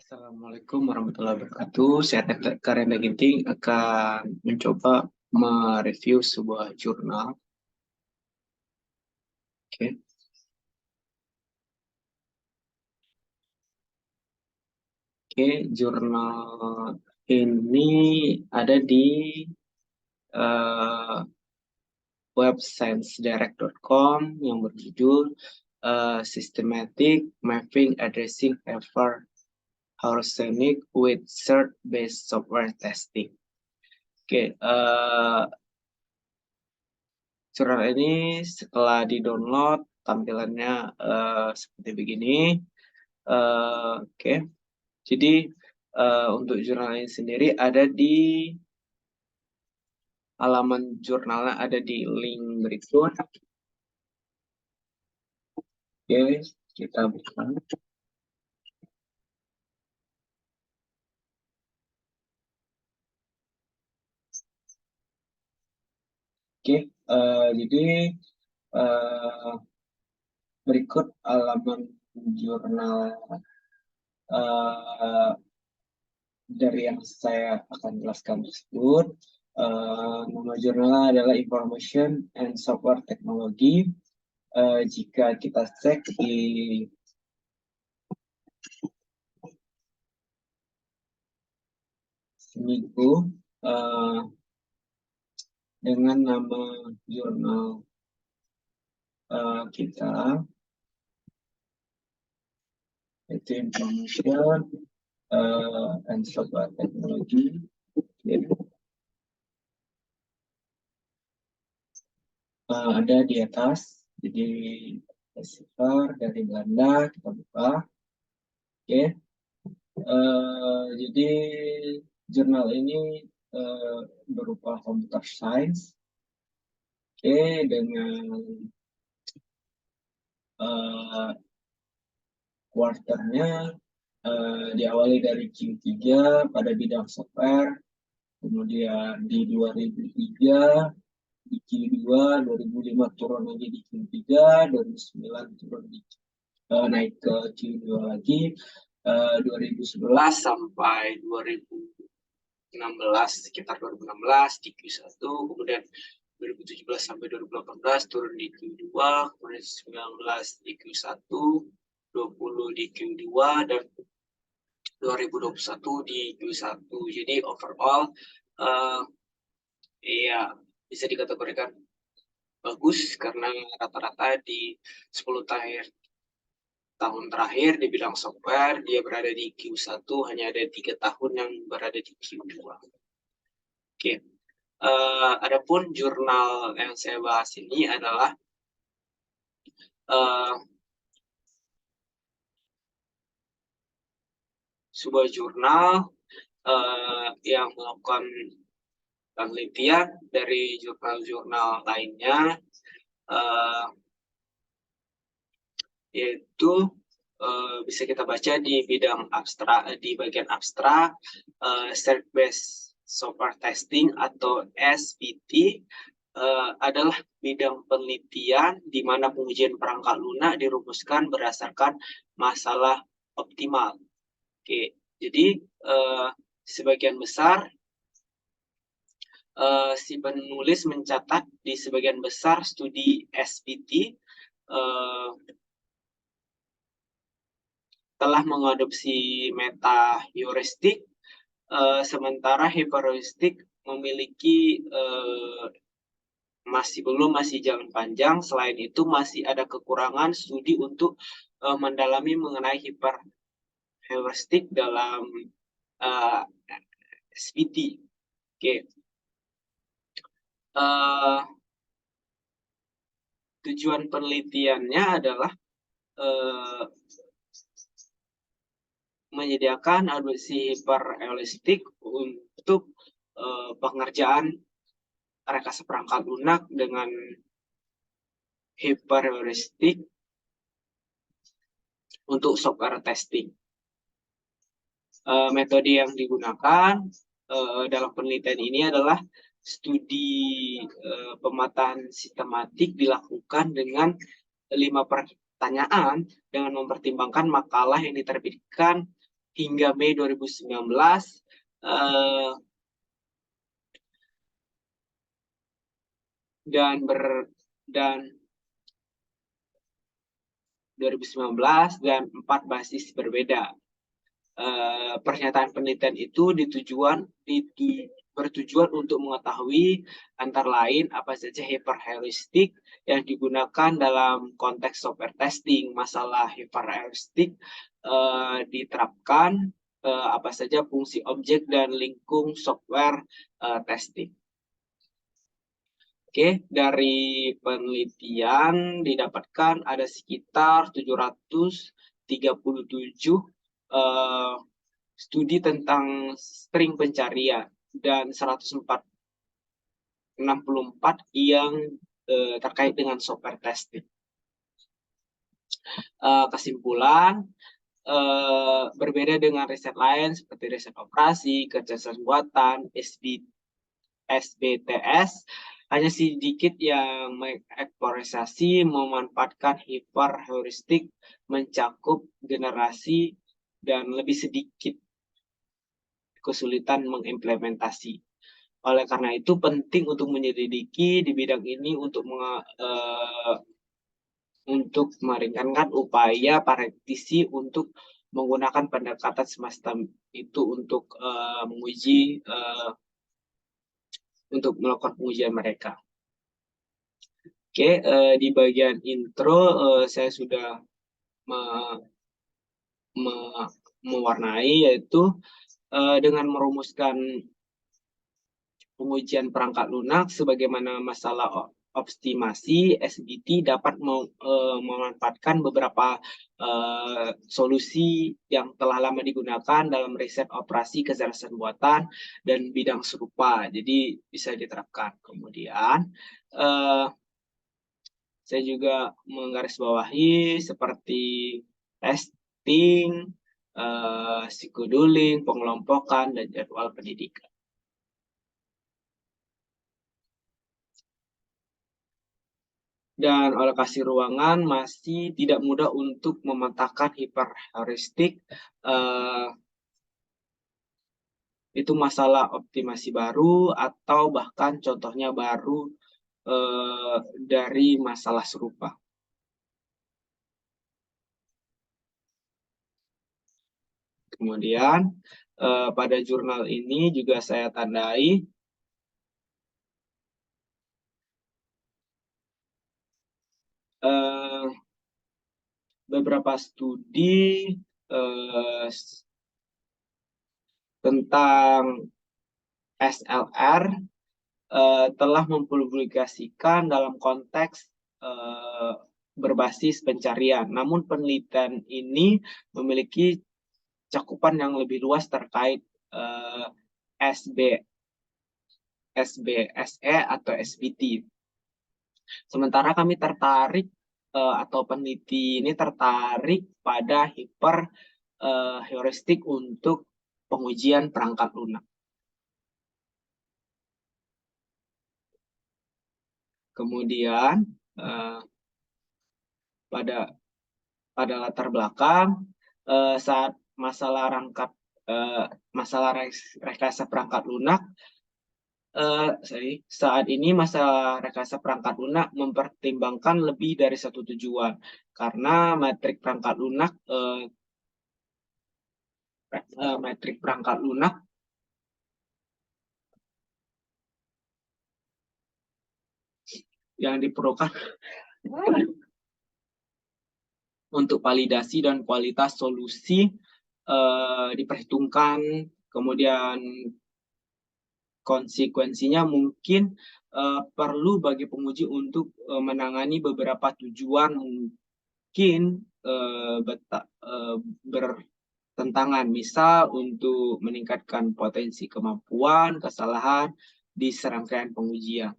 Assalamualaikum warahmatullahi wabarakatuh. Saya Karenda Ginting akan mencoba mereview sebuah jurnal. Jurnal ini ada di web sciencedirect.com yang berjudul Systematic Mapping Addressing Hyper Arsenic with Cert-Based Software Testing. Jurnal ini setelah di-download tampilannya seperti begini. Jadi untuk jurnal ini sendiri ada di halaman jurnalnya, ada di link berikut. Kita buka. Jadi berikut halaman jurnal dari yang saya akan jelaskan tersebut. Nama jurnalnya adalah Information and Software Technology. Jika kita cek di seminggu dengan nama jurnal kita, itu Information and Software Technology. Ada di atas, jadi receiver dari Belanda, kita buka. Jadi jurnal ini berupa computer science, dengan quarternya diawali dari Q3 pada bidang software, kemudian di 2003 di Q2, 2005 turun lagi di Q3, 2009 turun di naik ke Q2 lagi, 2011 sampai 2016, sekitar 2016 di Q1, kemudian 2017 sampai 2018 turun di Q2, kemudian 19 di Q1, 20 di Q2, dan 2021 di Q1. Jadi overall bisa dikategorikan bagus karena rata-rata di 10 tahun terakhir di bidang software dia berada di Q1, hanya ada 3 tahun yang berada di Q2. Adapun jurnal yang saya bahas ini adalah sebuah jurnal yang melakukan penelitian dari jurnal-jurnal lainnya, yaitu bisa kita baca di bidang abstrak, di bagian abstrak, Cert-Based Software Testing atau SBT adalah bidang penelitian di mana pengujian perangkat lunak dirumuskan berdasarkan masalah optimal. Jadi sebagian besar si penulis mencatat di sebagian besar studi SBT telah mengadopsi meta heuristik, sementara hyperheuristik memiliki masih jalan panjang. Selain itu masih ada kekurangan studi untuk mendalami mengenai hyperheuristik dalam SBT. Tujuan penelitiannya adalah menyediakan adopsi hyperheuristik untuk pengerjaan rekayasa perangkat lunak dengan hyperheuristik untuk software testing. Metode yang digunakan dalam penelitian ini adalah studi pemataan sistematik dilakukan dengan 5 pertanyaan dengan mempertimbangkan makalah yang diterbitkan hingga Mei 2019 dan 2019 dan 4 basis berbeda. Pernyataan penelitian itu bertujuan untuk mengetahui antara lain apa saja hyperheuristik yang digunakan dalam konteks software testing. Masalah hyperheuristik diterapkan apa saja fungsi objek dan lingkung software testing. Oke, dari penelitian didapatkan ada sekitar 737 studi tentang string pencarian dan 164 yang terkait dengan software testing. Kesimpulan, berbeda dengan riset lain seperti riset operasi, kecerdasan buatan, SBTS, hanya sedikit yang mengeksplorasi memanfaatkan hyperheuristik mencakup generasi dan lebih sedikit kesulitan mengimplementasi. Oleh karena itu penting untuk menyelidiki di bidang ini untuk meringankan upaya praktisi untuk menggunakan pendekatan semacam itu untuk untuk melakukan pengujian mereka. Oke, di bagian intro saya sudah mewarnai, yaitu dengan merumuskan pengujian perangkat lunak sebagaimana masalah optimasi, SBT dapat memanfaatkan beberapa solusi yang telah lama digunakan dalam riset operasi kecerdasan buatan dan bidang serupa. Jadi bisa diterapkan. Kemudian saya juga menggarisbawahi seperti testing, scheduling, pengelompokan, dan jadwal pendidikan. Dan oleh kasih ruangan masih tidak mudah untuk memetakan hyperheuristik. Itu masalah optimasi baru atau bahkan contohnya baru dari masalah serupa. Kemudian pada jurnal ini juga saya tandai beberapa studi tentang SLR telah mempublikasikan dalam konteks berbasis pencarian. Namun penelitian ini memiliki cakupan yang lebih luas terkait SBSE atau SBT. Sementara kami tertarik atau peneliti ini tertarik pada hyperheuristik untuk pengujian perangkat lunak. Kemudian pada latar belakang saat masalah rekayasa perangkat lunak, saat ini masalah rekayasa perangkat lunak mempertimbangkan lebih dari satu tujuan, karena metrik perangkat lunak yang diperlukan untuk validasi dan kualitas solusi diperhitungkan. Kemudian konsekuensinya mungkin perlu bagi penguji untuk menangani beberapa tujuan mungkin bertentangan, misal untuk meningkatkan potensi kemampuan, kesalahan di serangkaian pengujian.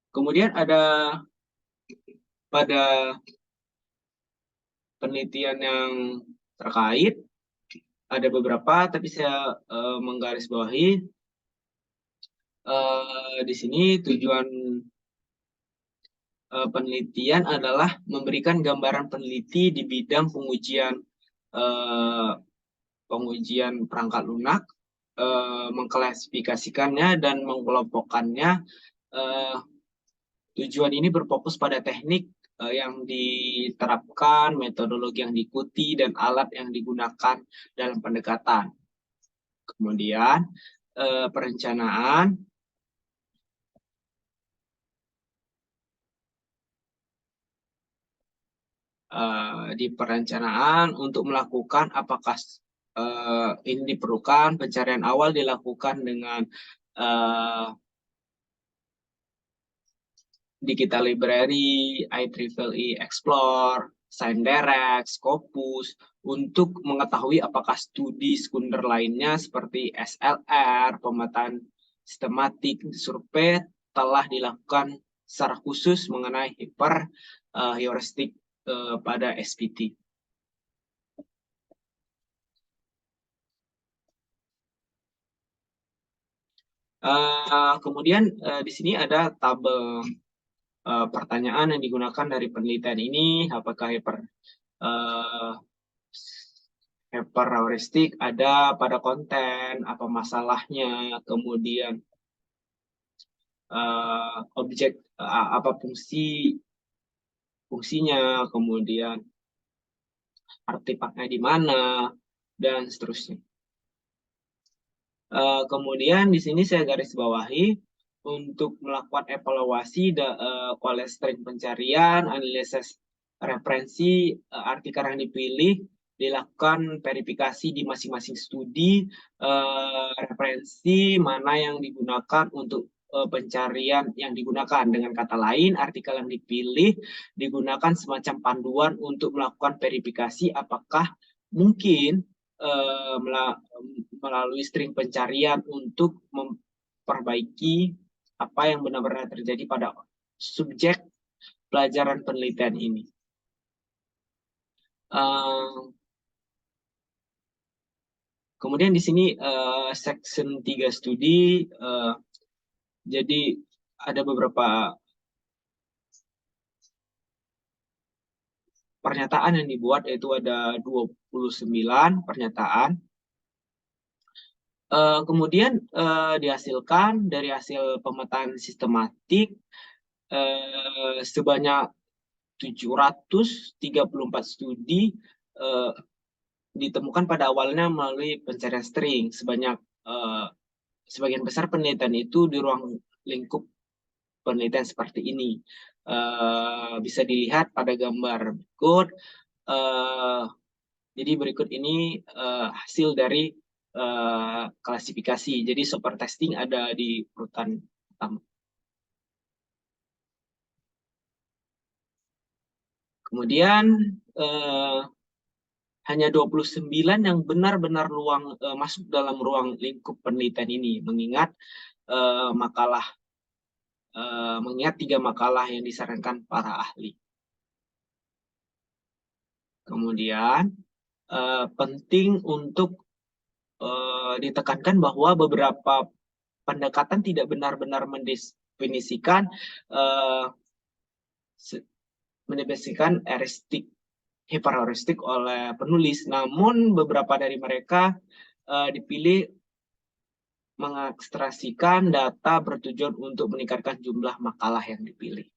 Kemudian ada pada penelitian yang terkait, ada beberapa, tapi saya menggarisbawahi di sini tujuan penelitian adalah memberikan gambaran peneliti di bidang pengujian perangkat lunak, mengklasifikasikannya dan mengelompokkannya. Tujuan ini berfokus pada teknik yang diterapkan, metodologi yang diikuti, dan alat yang digunakan dalam pendekatan. Kemudian perencanaan. Di perencanaan untuk melakukan apakah ini diperlukan, pencarian awal dilakukan dengan Digital Library, IEEE Explore, ScienceDirect, Scopus, untuk mengetahui apakah studi sekunder lainnya seperti SLR, pemetaan sistematik, survei telah dilakukan secara khusus mengenai heuristik pada SPT. Kemudian di sini ada tabel pertanyaan yang digunakan dari penelitian ini, apakah hyperheuristik ada pada konten, apa masalahnya, kemudian objek apa fungsinya, kemudian artefaknya di mana, dan seterusnya. Kemudian di sini saya garis bawahi untuk melakukan evaluasi kualitas string pencarian, analisis referensi artikel yang dipilih, dilakukan verifikasi di masing-masing studi, referensi mana yang digunakan untuk pencarian yang digunakan. Dengan kata lain, artikel yang dipilih digunakan semacam panduan untuk melakukan verifikasi apakah mungkin melalui string pencarian untuk memperbaiki apa yang benar-benar terjadi pada subjek pelajaran penelitian ini. Kemudian di sini section 3 studi, jadi ada beberapa pernyataan yang dibuat, yaitu ada 29 pernyataan. Kemudian dihasilkan dari hasil pemetaan sistematik sebanyak 734 studi ditemukan pada awalnya melalui pencarian string. Sebagian besar penelitian itu di ruang lingkup penelitian seperti ini. Bisa dilihat pada gambar berikut. Jadi berikut ini hasil dari klasifikasi. Jadi software testing ada di urutan pertama. Kemudian hanya 29 yang benar-benar masuk dalam ruang lingkup penelitian ini, mengingat mengingat 3 makalah yang disarankan para ahli. Kemudian penting untuk ditekankan bahwa beberapa pendekatan tidak benar-benar mendefinisikan hyperheuristik oleh penulis, namun beberapa dari mereka dipilih mengekstrasikan data bertujuan untuk meningkatkan jumlah makalah yang dipilih.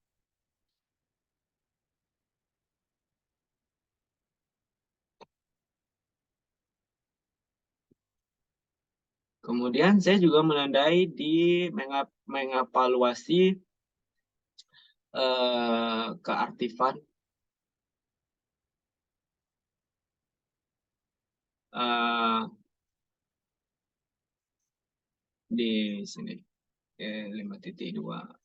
Kemudian saya juga menandai di mengevaluasi keartifan di sini 5.2.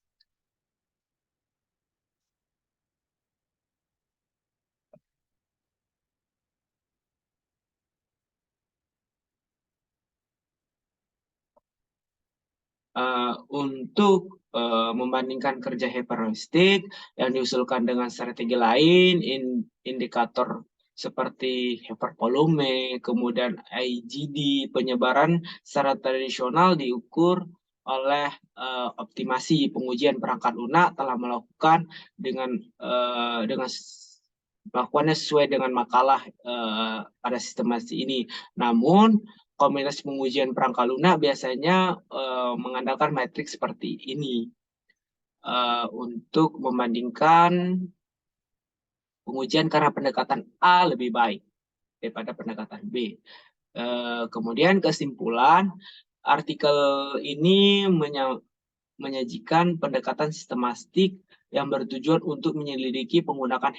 Untuk membandingkan kerja hyperheuristik yang diusulkan dengan strategi lain, indikator seperti hypervolume, kemudian IGD, penyebaran secara tradisional diukur oleh optimasi pengujian perangkat lunak telah melakukan dengan melakukannya sesuai dengan makalah pada sistemasi ini. Namun komunitas pengujian perangkat lunak biasanya mengandalkan metrik seperti ini untuk membandingkan pengujian karena pendekatan A lebih baik daripada pendekatan B. Kemudian kesimpulan, artikel ini menyajikan pendekatan sistematik yang bertujuan untuk menyelidiki penggunaan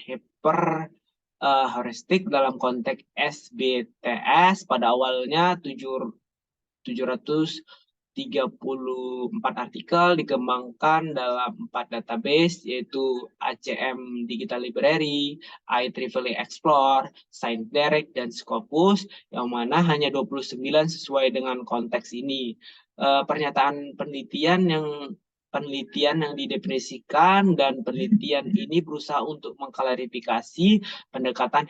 heuristik dalam konteks SBTS. Pada awalnya 734 artikel dikembangkan dalam 4 database, yaitu ACM Digital Library, IEEE Explore, ScienceDirect, dan Scopus, yang mana hanya 29 sesuai dengan konteks ini. Pernyataan penelitian yang didefinisikan, dan penelitian ini berusaha untuk mengklarifikasi pendekatan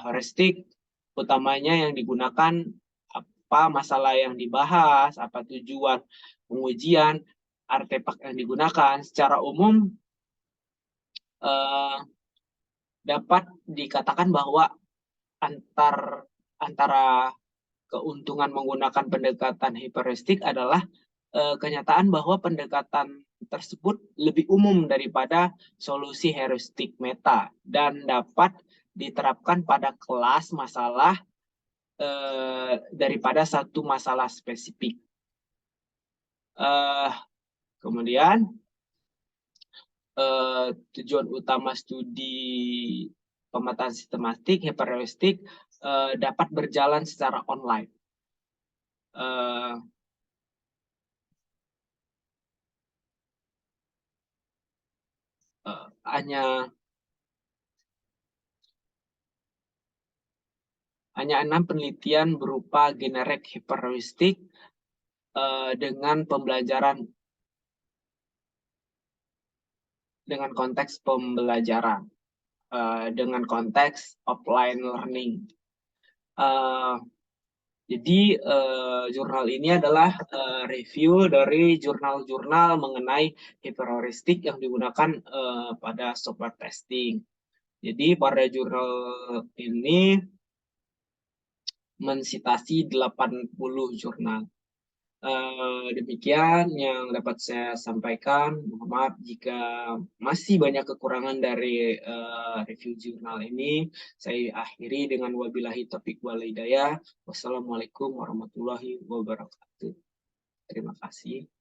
heuristik, utamanya yang digunakan, apa masalah yang dibahas, apa tujuan pengujian, artefak yang digunakan. Secara umum dapat dikatakan bahwa antara keuntungan menggunakan pendekatan heuristik adalah kenyataan bahwa pendekatan tersebut lebih umum daripada solusi heuristik meta dan dapat diterapkan pada kelas masalah daripada satu masalah spesifik. Kemudian tujuan utama studi pemetaan sistematik heuristik dapat berjalan secara online. Hanya 6 penelitian berupa generik heuristik dengan pembelajaran dengan konteks pembelajaran dengan konteks offline learning. Jadi jurnal ini adalah review dari jurnal-jurnal mengenai heuristik yang digunakan pada software testing. Jadi pada jurnal ini mensitasi 80 jurnal. Demikian yang dapat saya sampaikan. Mohon maaf jika masih banyak kekurangan dari review jurnal ini. Saya akhiri dengan wabillahi taufiq wal hidayah. Wassalamualaikum warahmatullahi wabarakatuh. Terima kasih.